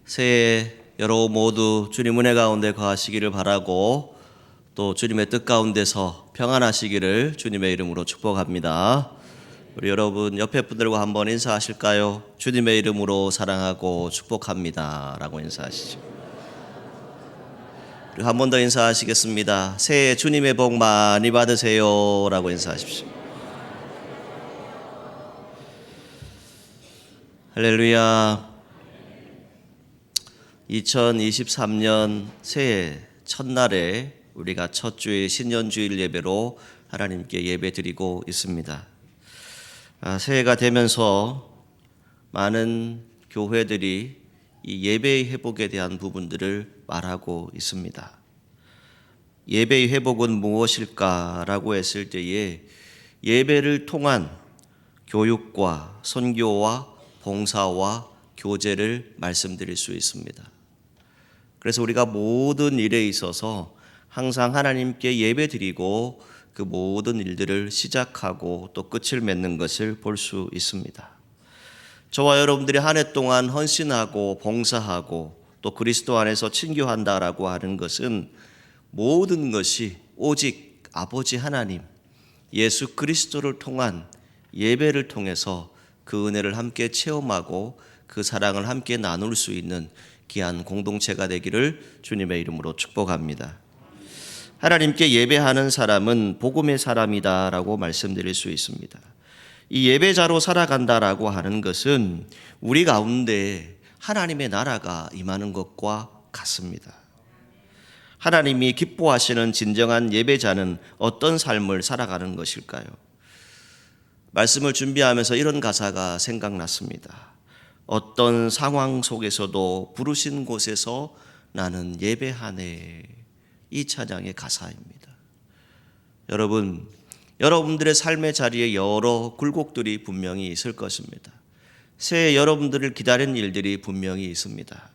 새해 여러분 모두 주님 은혜 가운데 거하시기를 바라고 또 주님의 뜻 가운데서 평안하시기를 주님의 이름으로 축복합니다. 우리 여러분 옆에 분들과 한번 인사하실까요? 주님의 이름으로 사랑하고 축복합니다 라고 인사하시죠. 그리고 한 번 더 인사하시겠습니다. 새해 주님의 복 많이 받으세요 라고 인사하십시오. 할렐루야. 2023년 새해 첫날에 우리가 첫 주일 신년주일 예배로 하나님께 예배 드리고 있습니다. 새해가 되면서 많은 교회들이 이 예배의 회복에 대한 부분들을 말하고 있습니다. 예배의 회복은 무엇일까라고 했을 때에 예배를 통한 교육과 선교와 봉사와 교제를 말씀드릴 수 있습니다. 그래서 우리가 모든 일에 있어서 항상 하나님께 예배드리고 그 모든 일들을 시작하고 또 끝을 맺는 것을 볼 수 있습니다. 저와 여러분들이 한 해 동안 헌신하고 봉사하고 또 그리스도 안에서 친교한다라고 하는 것은 모든 것이 오직 아버지 하나님 예수 그리스도를 통한 예배를 통해서 그 은혜를 함께 체험하고 그 사랑을 함께 나눌 수 있는 귀한 공동체가 되기를 주님의 이름으로 축복합니다. 하나님께 예배하는 사람은 복음의 사람이다라고 말씀드릴 수 있습니다. 이 예배자로 살아간다라고 하는 것은 우리 가운데 하나님의 나라가 임하는 것과 같습니다. 하나님이 기뻐하시는 진정한 예배자는 어떤 삶을 살아가는 것일까요? 말씀을 준비하면서 이런 가사가 생각났습니다. 어떤 상황 속에서도 부르신 곳에서 나는 예배하네. 이 찬양의 가사입니다. 여러분, 여러분들의 삶의 자리에 여러 굴곡들이 분명히 있을 것입니다. 새해 여러분들을 기다리는 일들이 분명히 있습니다.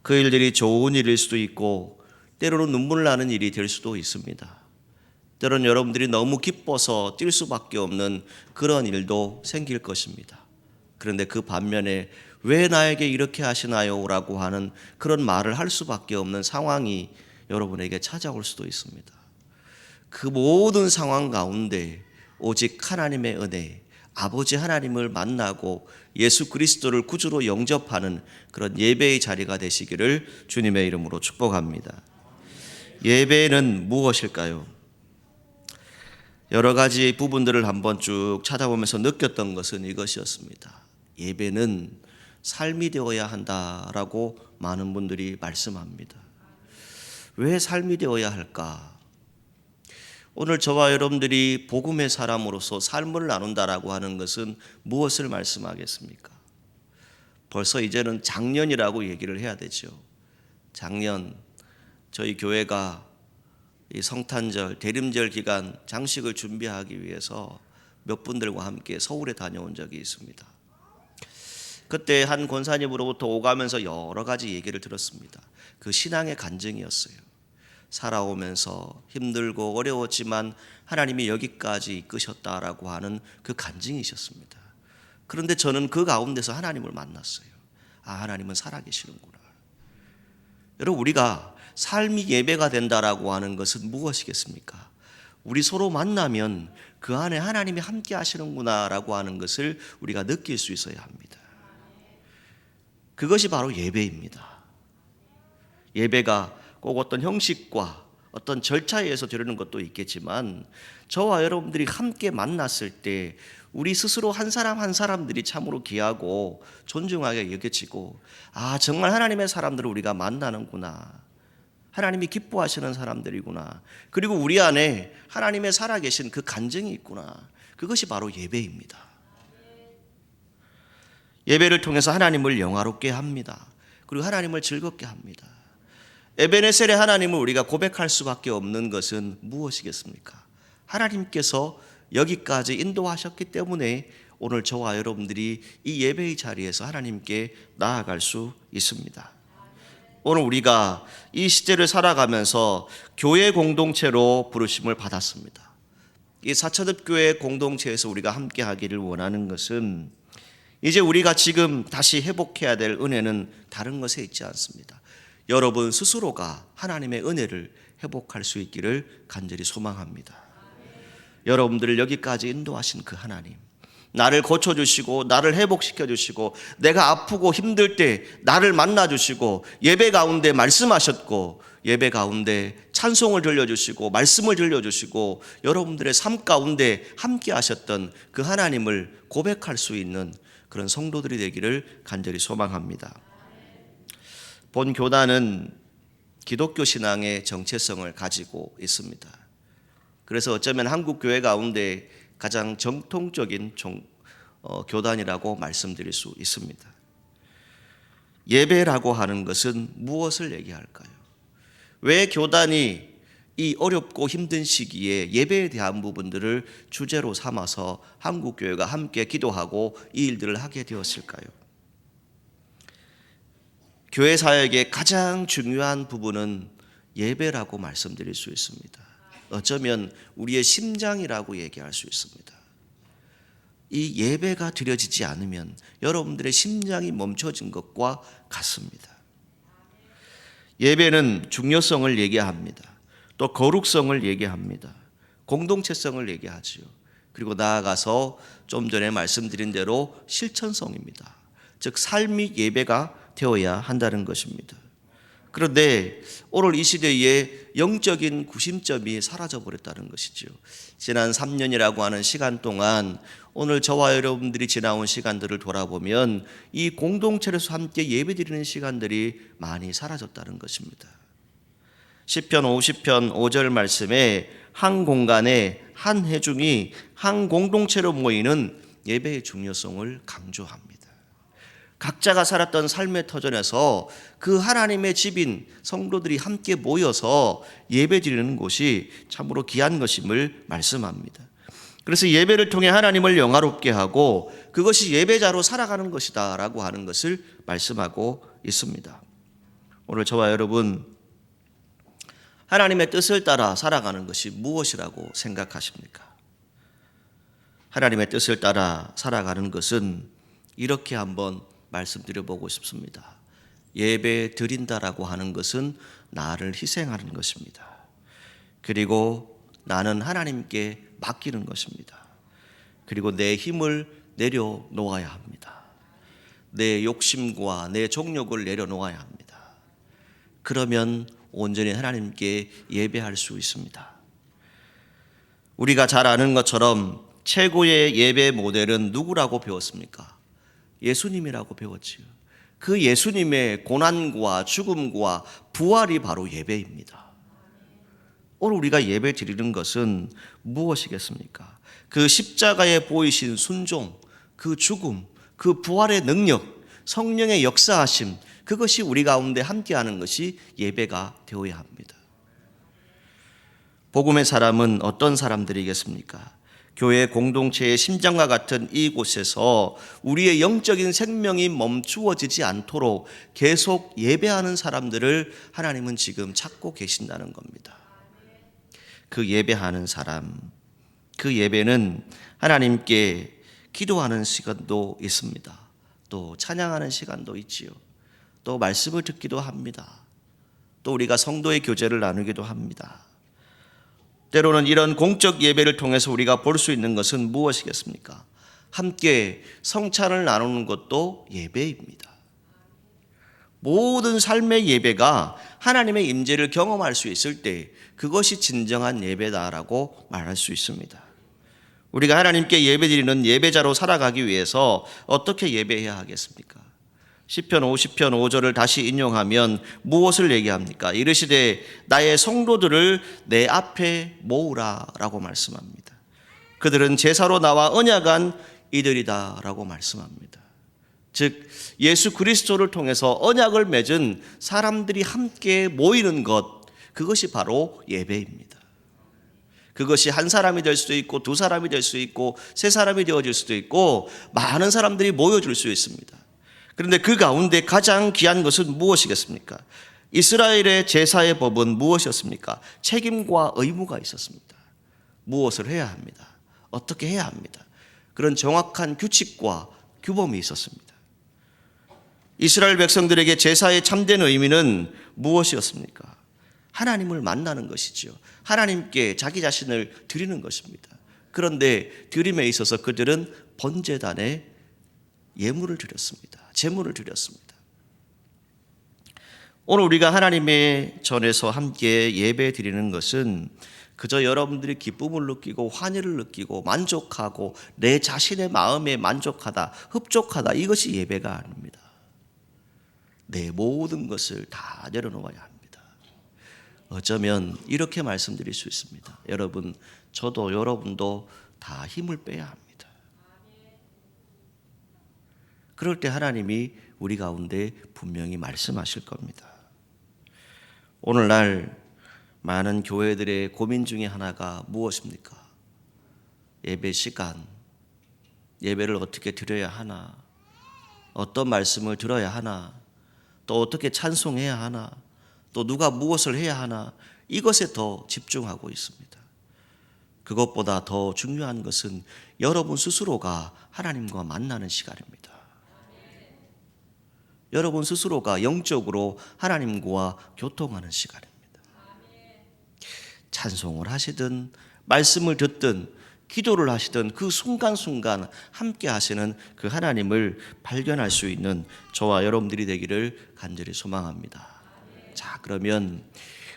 그 일들이 좋은 일일 수도 있고 때로는 눈물 나는 일이 될 수도 있습니다. 때로는 여러분들이 너무 기뻐서 뛸 수밖에 없는 그런 일도 생길 것입니다. 그런데 그 반면에 왜 나에게 이렇게 하시나요? 라고 하는 그런 말을 할 수밖에 없는 상황이 여러분에게 찾아올 수도 있습니다. 그 모든 상황 가운데 오직 하나님의 은혜, 아버지 하나님을 만나고 예수 그리스도를 구주로 영접하는 그런 예배의 자리가 되시기를 주님의 이름으로 축복합니다. 예배는 무엇일까요? 여러 가지 부분들을 한번 쭉 찾아보면서 느꼈던 것은 이것이었습니다. 예배는 삶이 되어야 한다라고 많은 분들이 말씀합니다. 왜 삶이 되어야 할까? 오늘 저와 여러분들이 복음의 사람으로서 삶을 나눈다라고 하는 것은 무엇을 말씀하겠습니까? 벌써 이제는 작년이라고 얘기를 해야 되죠. 작년 저희 교회가 이 성탄절, 대림절 기간 장식을 준비하기 위해서 몇 분들과 함께 서울에 다녀온 적이 있습니다. 그때 한 권사님으로부터 오가면서 여러 가지 얘기를 들었습니다. 그 신앙의 간증이었어요. 살아오면서 힘들고 어려웠지만 하나님이 여기까지 이끄셨다라고 하는 그 간증이셨습니다. 그런데 저는 그 가운데서 하나님을 만났어요. 하나님은 살아계시는구나. 여러분, 우리가 삶이 예배가 된다라고 하는 것은 무엇이겠습니까? 우리 서로 만나면 그 안에 하나님이 함께 하시는구나라고 하는 것을 우리가 느낄 수 있어야 합니다. 그것이 바로 예배입니다. 예배가 꼭 어떤 형식과 어떤 절차에 의해서 드리는 것도 있겠지만 저와 여러분들이 함께 만났을 때 우리 스스로 한 사람 한 사람들이 참으로 귀하고 존중하게 여겨지고 정말 하나님의 사람들을 우리가 만나는구나. 하나님이 기뻐하시는 사람들이구나. 그리고 우리 안에 하나님의 살아계신 그 간증이 있구나. 그것이 바로 예배입니다. 예배를 통해서 하나님을 영화롭게 합니다. 그리고 하나님을 즐겁게 합니다. 에베네셀의 하나님을 우리가 고백할 수밖에 없는 것은 무엇이겠습니까? 하나님께서 여기까지 인도하셨기 때문에 오늘 저와 여러분들이 이 예배의 자리에서 하나님께 나아갈 수 있습니다. 오늘 우리가 이 시대를 살아가면서 교회 공동체로 부르심을 받았습니다. 이 사천읍교회 공동체에서 우리가 함께 하기를 원하는 것은 이제 우리가 지금 다시 회복해야 될 은혜는 다른 것에 있지 않습니다. 여러분 스스로가 하나님의 은혜를 회복할 수 있기를 간절히 소망합니다. 여러분들을 여기까지 인도하신 그 하나님, 나를 고쳐주시고 나를 회복시켜주시고 내가 아프고 힘들 때 나를 만나주시고 예배 가운데 말씀하셨고 예배 가운데 찬송을 들려주시고 말씀을 들려주시고 여러분들의 삶 가운데 함께 하셨던 그 하나님을 고백할 수 있는 그런 성도들이 되기를 간절히 소망합니다. 본 교단은 기독교 신앙의 정체성을 가지고 있습니다. 그래서 어쩌면 한국 교회 가운데 가장 정통적인 교단이라고 말씀드릴 수 있습니다. 예배라고 하는 것은 무엇을 얘기할까요? 왜 교단이 이 어렵고 힘든 시기에 예배에 대한 부분들을 주제로 삼아서 한국 교회가 함께 기도하고 이 일들을 하게 되었을까요? 교회 사역의 가장 중요한 부분은 예배라고 말씀드릴 수 있습니다. 어쩌면 우리의 심장이라고 얘기할 수 있습니다. 이 예배가 드려지지 않으면 여러분들의 심장이 멈춰진 것과 같습니다. 예배는 중요성을 얘기합니다. 또 거룩성을 얘기합니다. 공동체성을 얘기하지요. 그리고 나아가서 좀 전에 말씀드린 대로 실천성입니다. 즉 삶이 예배가 되어야 한다는 것입니다. 그런데 오늘 이 시대에 영적인 구심점이 사라져버렸다는 것이죠. 지난 3년이라고 하는 시간 동안 오늘 저와 여러분들이 지나온 시간들을 돌아보면 이 공동체에서 함께 예배드리는 시간들이 많이 사라졌다는 것입니다. 시편 50편 5절 말씀에 한 공간에 한 회중이 한 공동체로 모이는 예배의 중요성을 강조합니다. 각자가 살았던 삶의 터전에서 그 하나님의 집인 성도들이 함께 모여서 예배드리는 곳이 참으로 귀한 것임을 말씀합니다. 그래서 예배를 통해 하나님을 영화롭게 하고 그것이 예배자로 살아가는 것이다 라고 하는 것을 말씀하고 있습니다. 오늘 저와 여러분, 하나님의 뜻을 따라 살아가는 것이 무엇이라고 생각하십니까? 하나님의 뜻을 따라 살아가는 것은 이렇게 한번 말씀드려보고 싶습니다. 예배 드린다라고 하는 것은 나를 희생하는 것입니다. 그리고 나는 하나님께 맡기는 것입니다. 그리고 내 힘을 내려놓아야 합니다. 내 욕심과 내 정욕을 내려놓아야 합니다. 그러면 온전히 하나님께 예배할 수 있습니다. 우리가 잘 아는 것처럼 최고의 예배 모델은 누구라고 배웠습니까? 예수님이라고 배웠지요. 그 예수님의 고난과 죽음과 부활이 바로 예배입니다. 오늘 우리가 예배 드리는 것은 무엇이겠습니까? 그 십자가에 보이신 순종, 그 죽음, 그 부활의 능력, 성령의 역사하심, 그것이 우리 가운데 함께하는 것이 예배가 되어야 합니다. 복음의 사람은 어떤 사람들이겠습니까? 교회 공동체의 심장과 같은 이곳에서 우리의 영적인 생명이 멈추어지지 않도록 계속 예배하는 사람들을 하나님은 지금 찾고 계신다는 겁니다. 그 예배하는 사람, 그 예배는 하나님께 기도하는 시간도 있습니다. 또 찬양하는 시간도 있지요. 또 말씀을 듣기도 합니다. 또 우리가 성도의 교제를 나누기도 합니다. 때로는 이런 공적 예배를 통해서 우리가 볼 수 있는 것은 무엇이겠습니까? 함께 성찬을 나누는 것도 예배입니다. 모든 삶의 예배가 하나님의 임재를 경험할 수 있을 때 그것이 진정한 예배다라고 말할 수 있습니다. 우리가 하나님께 예배드리는 예배자로 살아가기 위해서 어떻게 예배해야 하겠습니까? 시편 50편 5절을 다시 인용하면 무엇을 얘기합니까? 이르시되 나의 성도들을 내 앞에 모으라 라고 말씀합니다. 그들은 제사로 나와 언약한 이들이다 라고 말씀합니다. 즉 예수 그리스도를 통해서 언약을 맺은 사람들이 함께 모이는 것, 그것이 바로 예배입니다. 그것이 한 사람이 될 수도 있고 두 사람이 될 수 있고 세 사람이 되어질 수도 있고 많은 사람들이 모여줄 수 있습니다. 그런데 그 가운데 가장 귀한 것은 무엇이겠습니까? 이스라엘의 제사의 법은 무엇이었습니까? 책임과 의무가 있었습니다. 무엇을 해야 합니다. 어떻게 해야 합니다. 그런 정확한 규칙과 규범이 있었습니다. 이스라엘 백성들에게 제사의 참된 의미는 무엇이었습니까? 하나님을 만나는 것이지요. 하나님께 자기 자신을 드리는 것입니다. 그런데 드림에 있어서 그들은 번제단에 예물을 드렸습니다. 제물을 드렸습니다. 오늘 우리가 하나님의 전에서 함께 예배 드리는 것은 그저 여러분들이 기쁨을 느끼고 환희를 느끼고 만족하고 내 자신의 마음에 만족하다, 흡족하다, 이것이 예배가 아닙니다. 내 모든 것을 다 내려놓아야 합니다. 어쩌면 이렇게 말씀드릴 수 있습니다. 여러분, 저도 여러분도 다 힘을 빼야 합니다. 그럴 때 하나님이 우리 가운데 분명히 말씀하실 겁니다. 오늘날 많은 교회들의 고민 중에 하나가 무엇입니까? 예배 시간, 예배를 어떻게 드려야 하나, 어떤 말씀을 들어야 하나, 또 어떻게 찬송해야 하나, 또 누가 무엇을 해야 하나, 이것에 더 집중하고 있습니다. 그것보다 더 중요한 것은 여러분 스스로가 하나님과 만나는 시간입니다. 여러분 스스로가 영적으로 하나님과 교통하는 시간입니다. 찬송을 하시든 말씀을 듣든 기도를 하시든 그 순간순간 함께 하시는 그 하나님을 발견할 수 있는 저와 여러분들이 되기를 간절히 소망합니다. 자, 그러면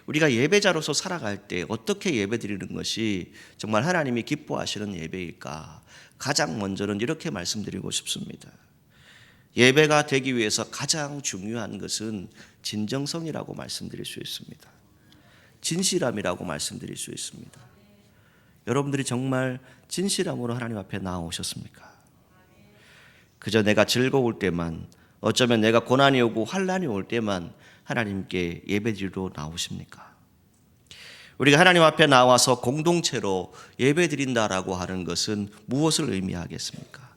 우리가 예배자로서 살아갈 때 어떻게 예배드리는 것이 정말 하나님이 기뻐하시는 예배일까? 가장 먼저는 이렇게 말씀드리고 싶습니다. 예배가 되기 위해서 가장 중요한 것은 진정성이라고 말씀드릴 수 있습니다. 진실함이라고 말씀드릴 수 있습니다. 여러분들이 정말 진실함으로 하나님 앞에 나아오셨습니까? 그저 내가 즐거울 때만, 어쩌면 내가 고난이 오고 환난이 올 때만 하나님께 예배드리러 나오십니까? 우리가 하나님 앞에 나와서 공동체로 예배드린다라고 하는 것은 무엇을 의미하겠습니까?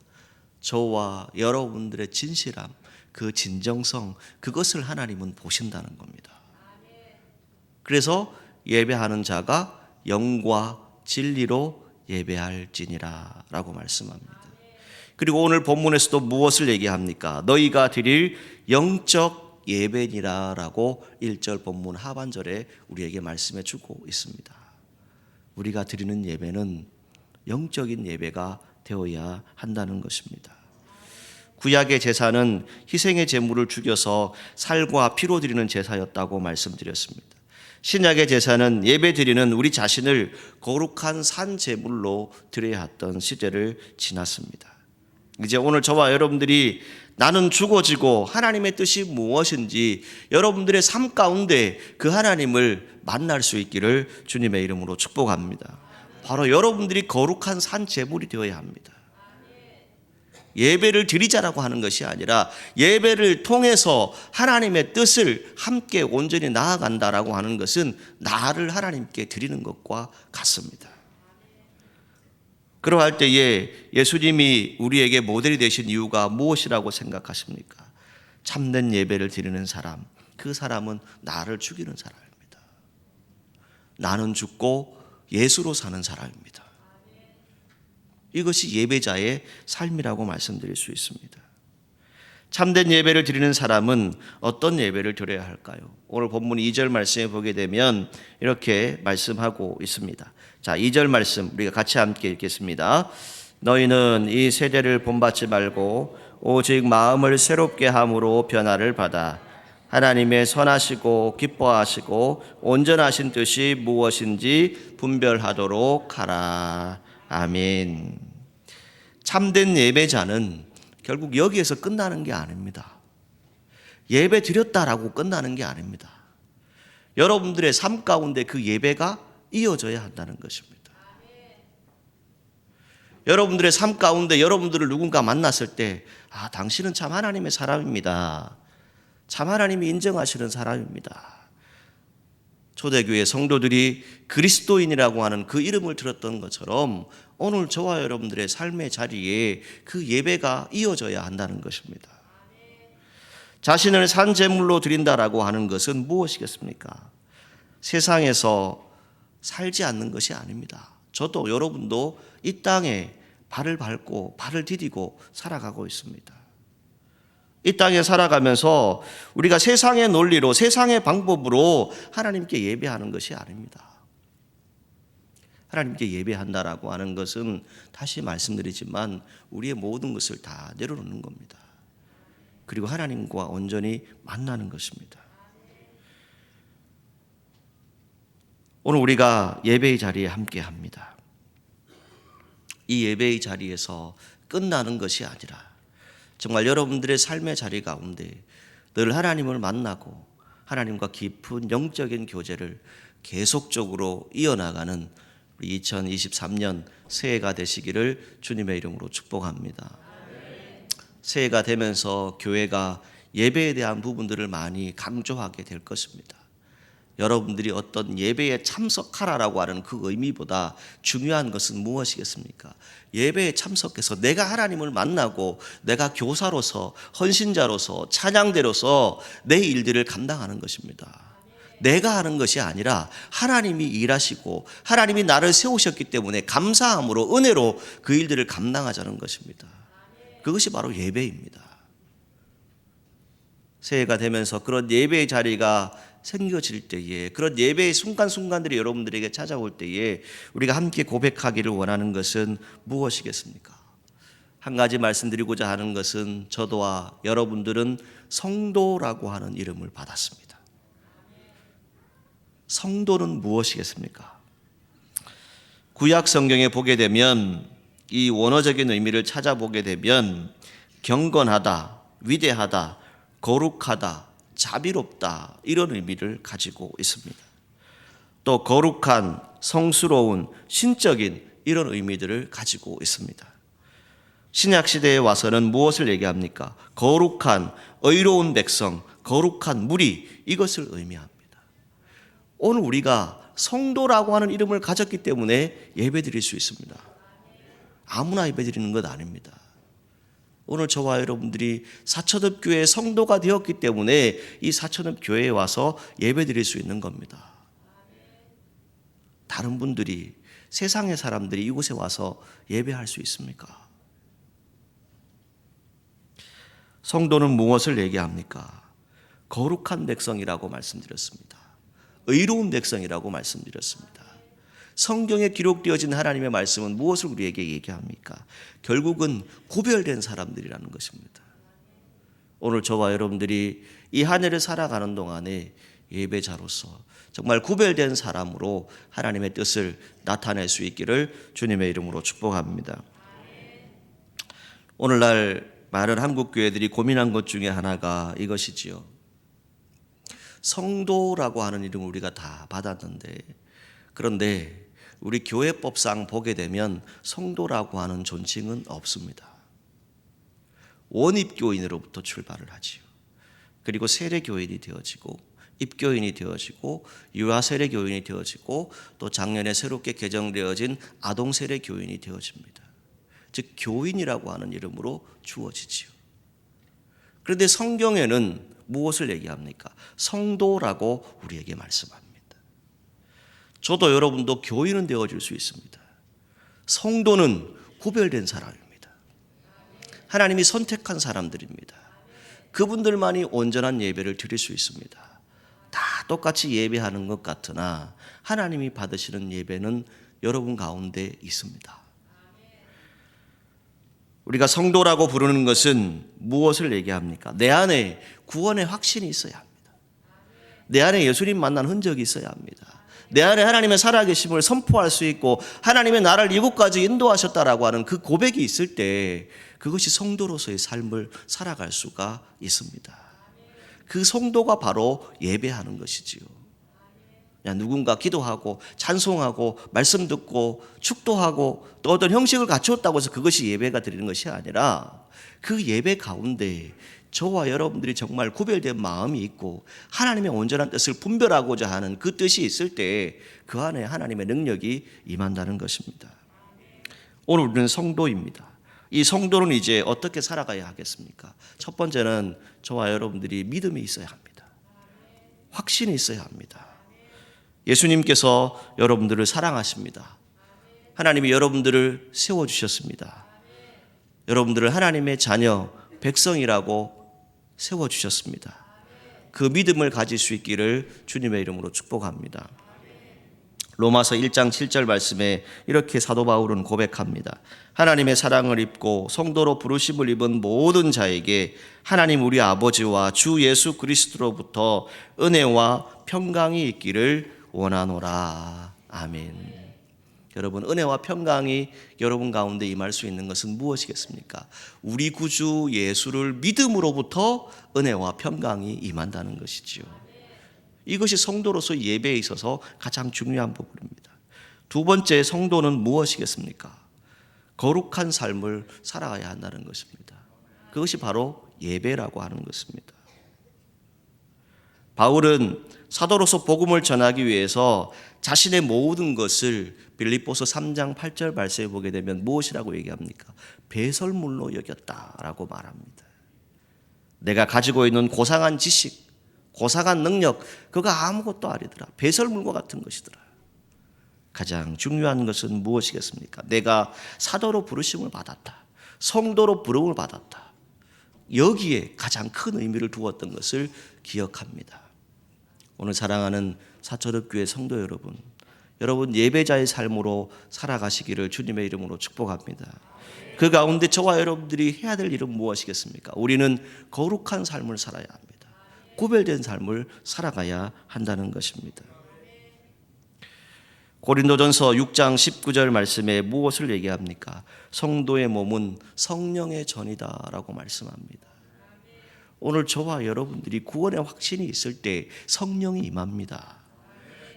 저와 여러분들의 진실함, 그 진정성, 그것을 하나님은 보신다는 겁니다. 그래서 예배하는 자가 영과 진리로 예배할지니라 라고 말씀합니다. 그리고 오늘 본문에서도 무엇을 얘기합니까? 너희가 드릴 영적 예배니라 라고 1절 본문 하반절에 우리에게 말씀해 주고 있습니다. 우리가 드리는 예배는 영적인 예배가 되어야 한다는 것입니다. 구약의 제사는 희생의 제물을 죽여서 살과 피로 드리는 제사였다고 말씀드렸습니다. 신약의 제사는 예배드리는 우리 자신을 거룩한 산 제물로 드려야 했던 시대를 지났습니다. 이제 오늘 저와 여러분들이 나는 죽어지고 하나님의 뜻이 무엇인지 여러분들의 삶 가운데 그 하나님을 만날 수 있기를 주님의 이름으로 축복합니다. 바로 여러분들이 거룩한 산 제물이 되어야 합니다. 예배를 드리자라고 하는 것이 아니라 예배를 통해서 하나님의 뜻을 함께 온전히 나아간다라고 하는 것은 나를 하나님께 드리는 것과 같습니다. 그러할 때에 예수님이 우리에게 모델이 되신 이유가 무엇이라고 생각하십니까? 참된 예배를 드리는 사람, 그 사람은 나를 죽이는 사람입니다. 나는 죽고 예수로 사는 사람입니다. 이것이 예배자의 삶이라고 말씀드릴 수 있습니다. 참된 예배를 드리는 사람은 어떤 예배를 드려야 할까요? 오늘 본문 2절 말씀에 보게 되면 이렇게 말씀하고 있습니다. 자, 2절 말씀 우리가 같이 함께 읽겠습니다. 너희는 이 세대를 본받지 말고 오직 마음을 새롭게 함으로 변화를 받아 하나님의 선하시고 기뻐하시고 온전하신 뜻이 무엇인지 분별하도록 하라. 아멘. 참된 예배자는 결국 여기에서 끝나는 게 아닙니다. 예배 드렸다라고 끝나는 게 아닙니다. 여러분들의 삶 가운데 그 예배가 이어져야 한다는 것입니다. 여러분들의 삶 가운데 여러분들을 누군가 만났을 때 당신은 참 하나님의 사람입니다. 참 하나님이 인정하시는 사람입니다. 초대교회 성도들이 그리스도인이라고 하는 그 이름을 들었던 것처럼 오늘 저와 여러분들의 삶의 자리에 그 예배가 이어져야 한다는 것입니다. 자신을 산 제물로 드린다라고 하는 것은 무엇이겠습니까? 세상에서 살지 않는 것이 아닙니다. 저도 여러분도 이 땅에 발을 밟고 발을 디디고 살아가고 있습니다. 이 땅에 살아가면서 우리가 세상의 논리로 세상의 방법으로 하나님께 예배하는 것이 아닙니다. 하나님께 예배한다라고 하는 것은 다시 말씀드리지만 우리의 모든 것을 다 내려놓는 겁니다. 그리고 하나님과 온전히 만나는 것입니다. 오늘 우리가 예배의 자리에 함께 합니다. 이 예배의 자리에서 끝나는 것이 아니라 정말 여러분들의 삶의 자리 가운데 늘 하나님을 만나고 하나님과 깊은 영적인 교제를 계속적으로 이어나가는 우리 2023년 새해가 되시기를 주님의 이름으로 축복합니다. 새해가 되면서 교회가 예배에 대한 부분들을 많이 강조하게 될 것입니다. 여러분들이 어떤 예배에 참석하라라고 하는 그 의미보다 중요한 것은 무엇이겠습니까? 예배에 참석해서 내가 하나님을 만나고 내가 교사로서 헌신자로서 찬양대로서 내 일들을 감당하는 것입니다. 내가 하는 것이 아니라 하나님이 일하시고 하나님이 나를 세우셨기 때문에 감사함으로 은혜로 그 일들을 감당하자는 것입니다. 그것이 바로 예배입니다. 새해가 되면서 그런 예배의 자리가 생겨질 때에, 그런 예배의 순간순간들이 여러분들에게 찾아올 때에 우리가 함께 고백하기를 원하는 것은 무엇이겠습니까? 한 가지 말씀드리고자 하는 것은 저도와 여러분들은 성도라고 하는 이름을 받았습니다. 성도는 무엇이겠습니까? 구약 성경에 보게 되면 이 원어적인 의미를 찾아보게 되면 경건하다, 위대하다, 거룩하다, 자비롭다 이런 의미를 가지고 있습니다. 또 거룩한, 성스러운, 신적인 이런 의미들을 가지고 있습니다. 신약 시대에 와서는 무엇을 얘기합니까? 거룩한, 의로운 백성, 거룩한 무리 이것을 의미합니다. 오늘 우리가 성도라고 하는 이름을 가졌기 때문에 예배드릴 수 있습니다. 아무나 예배드리는 것 아닙니다. 오늘 저와 여러분들이 사천읍 교회의 성도가 되었기 때문에 이 사천읍 교회에 와서 예배드릴 수 있는 겁니다. 다른 분들이, 세상의 사람들이 이곳에 와서 예배할 수 있습니까? 성도는 무엇을 얘기합니까? 거룩한 백성이라고 말씀드렸습니다. 의로운 백성이라고 말씀드렸습니다. 성경에 기록되어진 하나님의 말씀은 무엇을 우리에게 얘기합니까? 결국은 구별된 사람들이라는 것입니다. 오늘 저와 여러분들이 이 한 해를 살아가는 동안에 예배자로서 정말 구별된 사람으로 하나님의 뜻을 나타낼 수 있기를 주님의 이름으로 축복합니다. 오늘날 많은 한국 교회들이 고민한 것 중에 하나가 이것이지요. 성도라고 하는 이름을 우리가 다 받았는데, 그런데 우리 교회법상 보게 되면 성도라고 하는 존칭은 없습니다. 원입교인으로부터 출발을 하지요. 그리고 세례교인이 되어지고 입교인이 되어지고 유아세례교인이 되어지고 또 작년에 새롭게 개정되어진 아동세례교인이 되어집니다. 즉 교인이라고 하는 이름으로 주어지지요. 그런데 성경에는 무엇을 얘기합니까? 성도라고 우리에게 말씀합니다. 저도 여러분도 교인은 되어질 수 있습니다. 성도는 구별된 사람입니다. 하나님이 선택한 사람들입니다. 그분들만이 온전한 예배를 드릴 수 있습니다. 다 똑같이 예배하는 것 같으나 하나님이 받으시는 예배는 여러분 가운데 있습니다. 우리가 성도라고 부르는 것은 무엇을 얘기합니까? 내 안에 구원의 확신이 있어야 합니다. 내 안에 예수님 만난 흔적이 있어야 합니다. 내 안에 하나님의 살아계심을 선포할 수 있고 하나님의 나를 이곳까지 인도하셨다라고 하는 그 고백이 있을 때 그것이 성도로서의 삶을 살아갈 수가 있습니다. 그 성도가 바로 예배하는 것이지요. 그냥 누군가 기도하고 찬송하고 말씀 듣고 축도하고 또 어떤 형식을 갖추었다고 해서 그것이 예배가 드리는 것이 아니라 그 예배 가운데 저와 여러분들이 정말 구별된 마음이 있고 하나님의 온전한 뜻을 분별하고자 하는 그 뜻이 있을 때 그 안에 하나님의 능력이 임한다는 것입니다. 오늘 우리는 성도입니다. 이 성도는 이제 어떻게 살아가야 하겠습니까? 첫 번째는 저와 여러분들이 믿음이 있어야 합니다. 확신이 있어야 합니다. 예수님께서 여러분들을 사랑하십니다. 하나님이 여러분들을 세워주셨습니다. 여러분들을 하나님의 자녀, 백성이라고 세워주셨습니다. 그 믿음을 가질 수 있기를 주님의 이름으로 축복합니다. 로마서 1장 7절 말씀에 이렇게 사도 바울은 고백합니다. 하나님의 사랑을 입고 성도로 부르심을 입은 모든 자에게 하나님 우리 아버지와 주 예수 그리스도로부터 은혜와 평강이 있기를 원하노라. 아멘. 여러분, 은혜와 평강이 여러분 가운데 임할 수 있는 것은 무엇이겠습니까? 우리 구주 예수를 믿음으로부터 은혜와 평강이 임한다는 것이지요. 이것이 성도로서 예배에 있어서 가장 중요한 부분입니다. 두 번째, 성도는 무엇이겠습니까? 거룩한 삶을 살아가야 한다는 것입니다. 그것이 바로 예배라고 하는 것입니다. 바울은 사도로서 복음을 전하기 위해서 자신의 모든 것을 빌립보서 3장 8절 말씀에 보게 되면 무엇이라고 얘기합니까? 배설물로 여겼다라고 말합니다. 내가 가지고 있는 고상한 지식, 고상한 능력, 그거 아무것도 아니더라. 배설물과 같은 것이더라. 가장 중요한 것은 무엇이겠습니까? 내가 사도로 부르심을 받았다. 성도로 부름을 받았다. 여기에 가장 큰 의미를 두었던 것을 기억합니다. 오늘 사랑하는 사철읍교회 성도 여러분, 여러분 예배자의 삶으로 살아가시기를 주님의 이름으로 축복합니다. 그 가운데 저와 여러분들이 해야 될 일은 무엇이겠습니까? 우리는 거룩한 삶을 살아야 합니다. 구별된 삶을 살아가야 한다는 것입니다. 고린도전서 6장 19절 말씀에 무엇을 얘기합니까? 성도의 몸은 성령의 전이다라고 말씀합니다. 오늘 저와 여러분들이 구원의 확신이 있을 때 성령이 임합니다.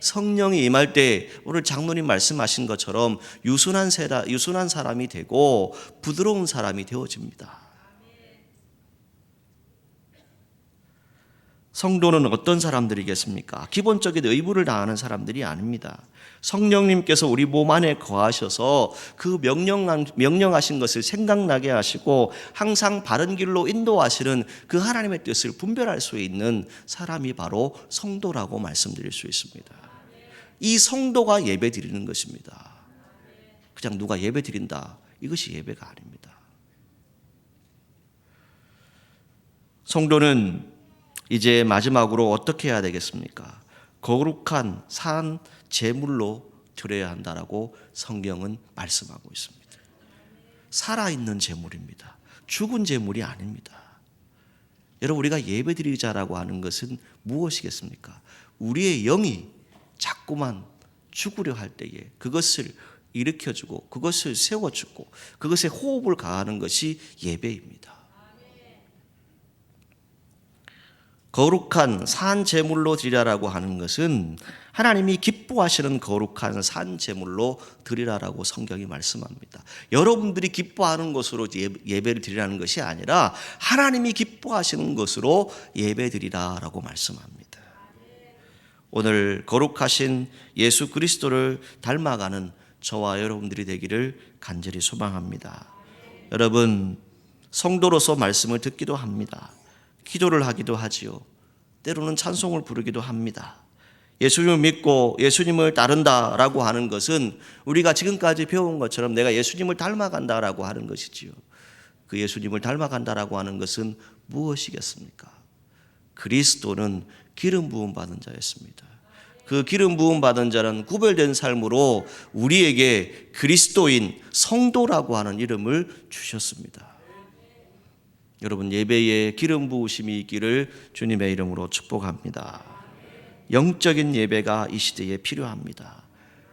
성령이 임할 때 오늘 장로님 말씀하신 것처럼 유순한 사람이 되고 부드러운 사람이 되어집니다. 성도는 어떤 사람들이겠습니까? 기본적인 의무를 다하는 사람들이 아닙니다. 성령님께서 우리 몸 안에 거하셔서 그 명령하신 것을 생각나게 하시고 항상 바른 길로 인도하시는 그 하나님의 뜻을 분별할 수 있는 사람이 바로 성도라고 말씀드릴 수 있습니다. 이 성도가 예배 드리는 것입니다. 그냥 누가 예배 드린다, 이것이 예배가 아닙니다. 성도는 이제 마지막으로 어떻게 해야 되겠습니까? 거룩한 산 제물로 드려야 한다라고 성경은 말씀하고 있습니다. 살아있는 제물입니다. 죽은 제물이 아닙니다. 여러분, 우리가 예배드리자라고 하는 것은 무엇이겠습니까? 우리의 영이 자꾸만 죽으려 할 때에 그것을 일으켜주고 그것을 세워주고 그것에 호흡을 가하는 것이 예배입니다. 거룩한 산 제물로 드리라라고 하는 것은 하나님이 기뻐하시는 거룩한 산 제물로 드리라라고 성경이 말씀합니다. 여러분들이 기뻐하는 것으로 예배를 드리라는 것이 아니라 하나님이 기뻐하시는 것으로 예배 드리라라고 말씀합니다. 오늘 거룩하신 예수 그리스도를 닮아가는 저와 여러분들이 되기를 간절히 소망합니다. 여러분, 성도로서 말씀을 듣기도 합니다. 기도를 하기도 하지요. 때로는 찬송을 부르기도 합니다. 예수님을 믿고 예수님을 따른다라고 하는 것은 우리가 지금까지 배운 것처럼 내가 예수님을 닮아간다라고 하는 것이지요. 그 예수님을 닮아간다라고 하는 것은 무엇이겠습니까? 그리스도는 기름 부음 받은 자였습니다. 그 기름 부음 받은 자는 구별된 삶으로 우리에게 그리스도인 성도라고 하는 이름을 주셨습니다. 여러분, 예배에 기름 부으심이 있기를 주님의 이름으로 축복합니다. 영적인 예배가 이 시대에 필요합니다.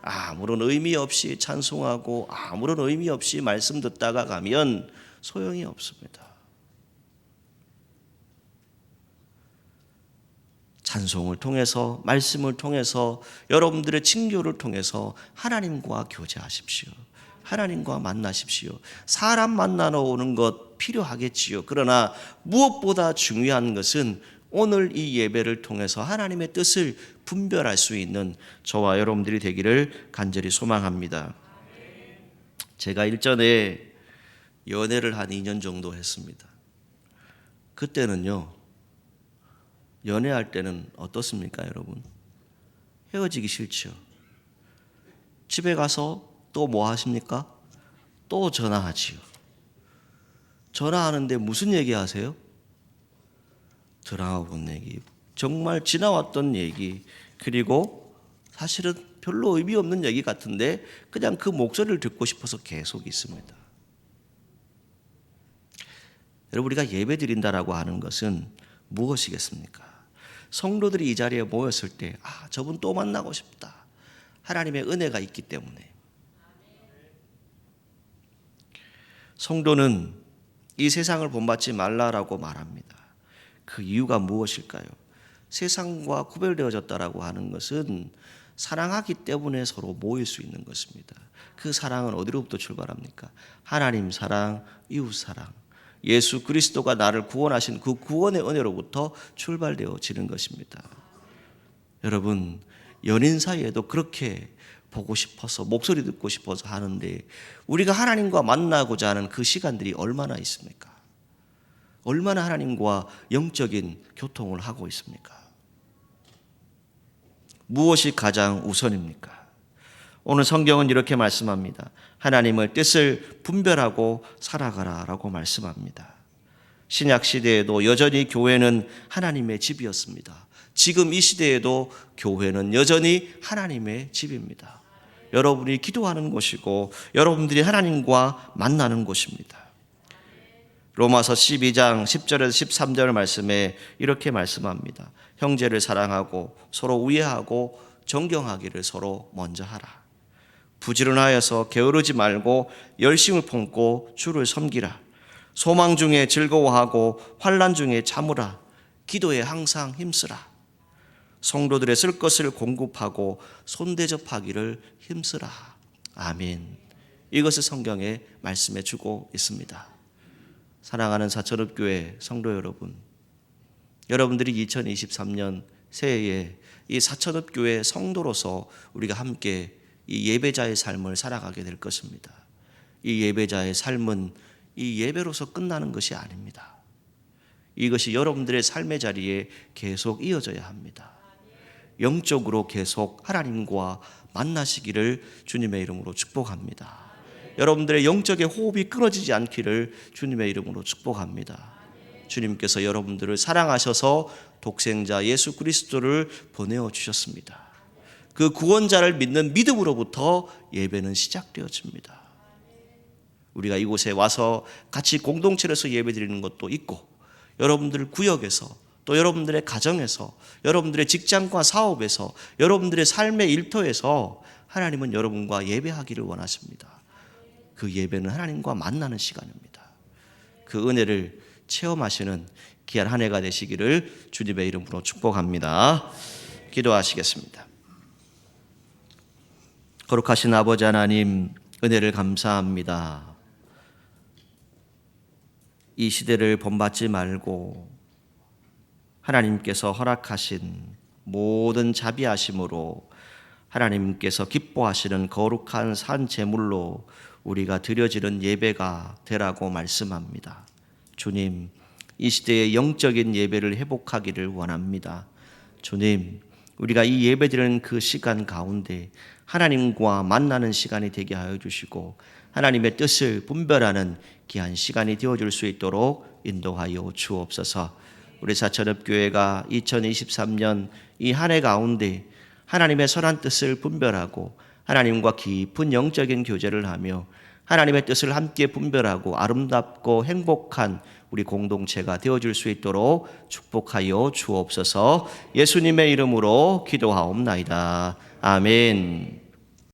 아무런 의미 없이 찬송하고 아무런 의미 없이 말씀 듣다가 가면 소용이 없습니다. 찬송을 통해서, 말씀을 통해서, 여러분들의 친교를 통해서 하나님과 교제하십시오. 하나님과 만나십시오. 사람 만나러 오는 것 필요하겠지요. 그러나 무엇보다 중요한 것은 오늘 이 예배를 통해서 하나님의 뜻을 분별할 수 있는 저와 여러분들이 되기를 간절히 소망합니다. 제가 일전에 연애를 한 2년 정도 했습니다. 그때는요, 연애할 때는 어떻습니까, 여러분? 헤어지기 싫죠. 집에 가서 또 뭐 하십니까? 또 전화하지요. 전화하는데 무슨 얘기 하세요? 드라마본 얘기, 정말 지나왔던 얘기, 그리고 사실은 별로 의미 없는 얘기 같은데 그냥 그 목소리를 듣고 싶어서 계속 있습니다. 여러분, 우리가 예배 드린다라고 하는 것은 무엇이겠습니까? 성도들이 이 자리에 모였을 때 저분 또 만나고 싶다. 하나님의 은혜가 있기 때문에. 성도는 이 세상을 본받지 말라라고 말합니다. 그 이유가 무엇일까요? 세상과 구별되어졌다라고 하는 것은 사랑하기 때문에 서로 모일 수 있는 것입니다. 그 사랑은 어디로부터 출발합니까? 하나님 사랑, 이웃 사랑, 예수 그리스도가 나를 구원하신 그 구원의 은혜로부터 출발되어지는 것입니다. 여러분, 연인 사이에도 그렇게 보고 싶어서, 목소리 듣고 싶어서 하는데 우리가 하나님과 만나고자 하는 그 시간들이 얼마나 있습니까? 얼마나 하나님과 영적인 교통을 하고 있습니까? 무엇이 가장 우선입니까? 오늘 성경은 이렇게 말씀합니다. 하나님의 뜻을 분별하고 살아가라라고 말씀합니다. 신약 시대에도 여전히 교회는 하나님의 집이었습니다. 지금 이 시대에도 교회는 여전히 하나님의 집입니다. 여러분이 기도하는 곳이고 여러분들이 하나님과 만나는 곳입니다. 로마서 12장 10절에서 13절 말씀에 이렇게 말씀합니다. 형제를 사랑하고 서로 우애하고 존경하기를 서로 먼저 하라. 부지런하여서 게으르지 말고 열심을 품고 주를 섬기라. 소망 중에 즐거워하고 환난 중에 참으라. 기도에 항상 힘쓰라. 성도들의 쓸 것을 공급하고 손대접하기를 힘쓰라. 아멘. 이것을 성경에 말씀해 주고 있습니다. 사랑하는 사천읍교회 성도 여러분, 여러분들이 2023년 새해에 이 사천읍교회 성도로서 우리가 함께 이 예배자의 삶을 살아가게 될 것입니다. 이 예배자의 삶은 이 예배로서 끝나는 것이 아닙니다. 이것이 여러분들의 삶의 자리에 계속 이어져야 합니다. 영적으로 계속 하나님과 만나시기를 주님의 이름으로 축복합니다. 여러분들의 영적인 호흡이 끊어지지 않기를 주님의 이름으로 축복합니다. 주님께서 여러분들을 사랑하셔서 독생자 예수 그리스도를 보내어 주셨습니다. 그 구원자를 믿는 믿음으로부터 예배는 시작되어집니다. 우리가 이곳에 와서 같이 공동체로서 예배드리는 것도 있고, 여러분들 구역에서, 또 여러분들의 가정에서, 여러분들의 직장과 사업에서, 여러분들의 삶의 일터에서 하나님은 여러분과 예배하기를 원하십니다. 그 예배는 하나님과 만나는 시간입니다. 그 은혜를 체험하시는 귀한 한 해가 되시기를 주님의 이름으로 축복합니다. 기도하시겠습니다. 거룩하신 아버지 하나님, 은혜를 감사합니다. 이 시대를 본받지 말고 하나님께서 허락하신 모든 자비하심으로 하나님께서 기뻐하시는 거룩한 산 제물로 우리가 드려지는 예배가 되라고 말씀합니다. 주님, 이 시대의 영적인 예배를 회복하기를 원합니다. 주님, 우리가 이 예배드리는 그 시간 가운데 하나님과 만나는 시간이 되게 하여 주시고 하나님의 뜻을 분별하는 귀한 시간이 되어줄 수 있도록 인도하여 주옵소서. 우리 사천읍교회가 2023년 이 한 해 가운데 하나님의 선한 뜻을 분별하고 하나님과 깊은 영적인 교제를 하며 하나님의 뜻을 함께 분별하고 아름답고 행복한 우리 공동체가 되어줄 수 있도록 축복하여 주옵소서. 예수님의 이름으로 기도하옵나이다. 아멘.